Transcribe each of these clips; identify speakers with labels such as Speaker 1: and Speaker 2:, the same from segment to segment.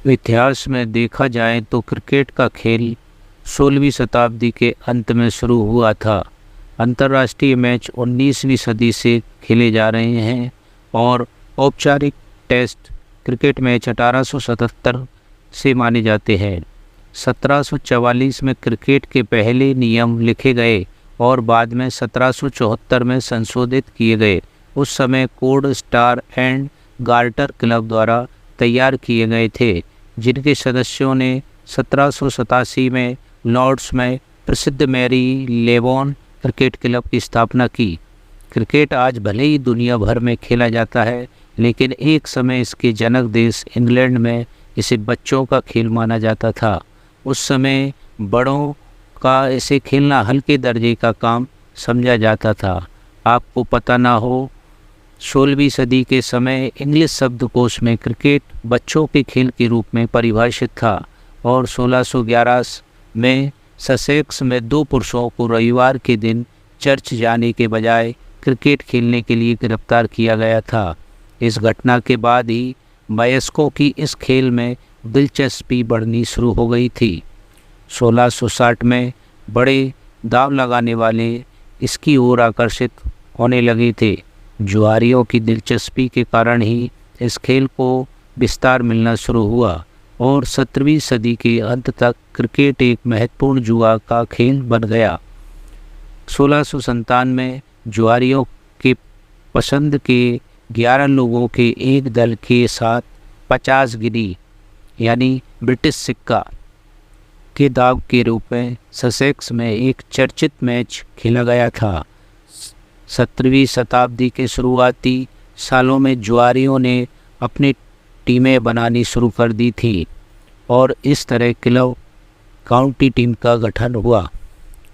Speaker 1: इतिहास में देखा जाए तो क्रिकेट का खेल 16वीं शताब्दी के अंत में शुरू हुआ था। अंतर्राष्ट्रीय मैच 19वीं सदी से खेले जा रहे हैं और औपचारिक टेस्ट क्रिकेट मैच 1877 से माने जाते हैं। 1744 में क्रिकेट के पहले नियम लिखे गए और बाद में 1774 में संशोधित किए गए। उस समय Code Star and Garter Club द्वारा तैयार किए गए थे, जिनके सदस्यों ने 1787 में लॉर्ड्स में प्रसिद्ध मैरी लेबॉन क्रिकेट क्लब की स्थापना की। क्रिकेट आज भले ही दुनिया भर में खेला जाता है, लेकिन एक समय इसके जनक देश इंग्लैंड में इसे बच्चों का खेल माना जाता था। उस समय बड़ों का इसे खेलना हल्के दर्जे का काम समझा जाता था। आपको पता ना हो, 16वीं सदी के समय इंग्लिश शब्दकोश में क्रिकेट बच्चों के खेल के रूप में परिभाषित था और 1611 में ससेक्स में 2 पुरुषों को रविवार के दिन चर्च जाने के बजाय क्रिकेट खेलने के लिए गिरफ्तार किया गया था। इस घटना के बाद ही वयस्कों की इस खेल में दिलचस्पी बढ़नी शुरू हो गई थी। 1660 में बड़े दांव लगाने वाले इसकी ओर आकर्षित होने लगे थे। जुआरियों की दिलचस्पी के कारण ही इस खेल को विस्तार मिलना शुरू हुआ और 17वीं सदी के अंत तक क्रिकेट एक महत्वपूर्ण जुआ का खेल बन गया। 1697 में जुआरियों के पसंद के 11 लोगों के एक दल के साथ 50 गिनी यानी ब्रिटिश सिक्का के दाव के रूप में ससेक्स में एक चर्चित मैच खेला गया था। 17वीं शताब्दी के शुरुआती सालों में जुआरियों ने अपनी टीमें बनानी शुरू कर दी थी और इस तरह क्लब काउंटी टीम का गठन हुआ।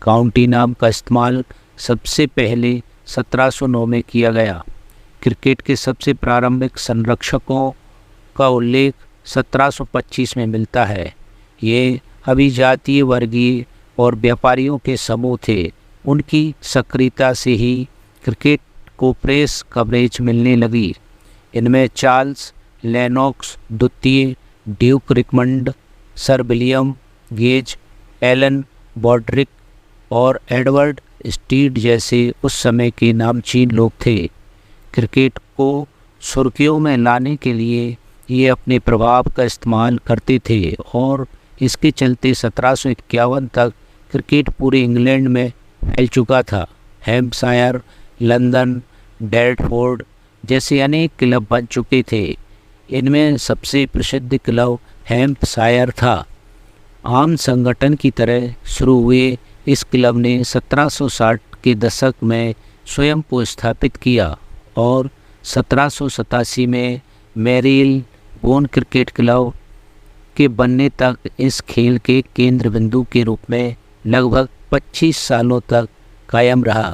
Speaker 1: काउंटी नाम का इस्तेमाल सबसे पहले 1709 में किया गया। क्रिकेट के सबसे प्रारंभिक संरक्षकों का उल्लेख 1725 में मिलता है। ये अभिजातीय, वर्गीय और व्यापारियों के समूह थे। उनकी सक्रियता से ही क्रिकेट को प्रेस कवरेज मिलने लगी। इनमें चार्ल्स लेनॉक्स द्वितीय, Duke Richmond, sir William Gage, Alan Brodrick और एडवर्ड स्टीड जैसे उस समय के नामचीन लोग थे। क्रिकेट को सुर्खियों में लाने के लिए ये अपने प्रभाव का इस्तेमाल करते थे और इसके चलते 1751 तक क्रिकेट पूरे इंग्लैंड में फैल चुका था। हैम्पशायर, लंदन, डेर्टफोर्ड जैसे अनेक क्लब बन चुके थे। इनमें सबसे प्रसिद्ध क्लब हैम्पशायर था। आम संगठन की तरह शुरू हुए इस क्लब ने 1760 के दशक में स्वयं को स्थापित किया और 1787 में मेरील बोन क्रिकेट क्लब के बनने तक इस खेल के केंद्र बिंदु के रूप में लगभग 25 सालों तक कायम रहा।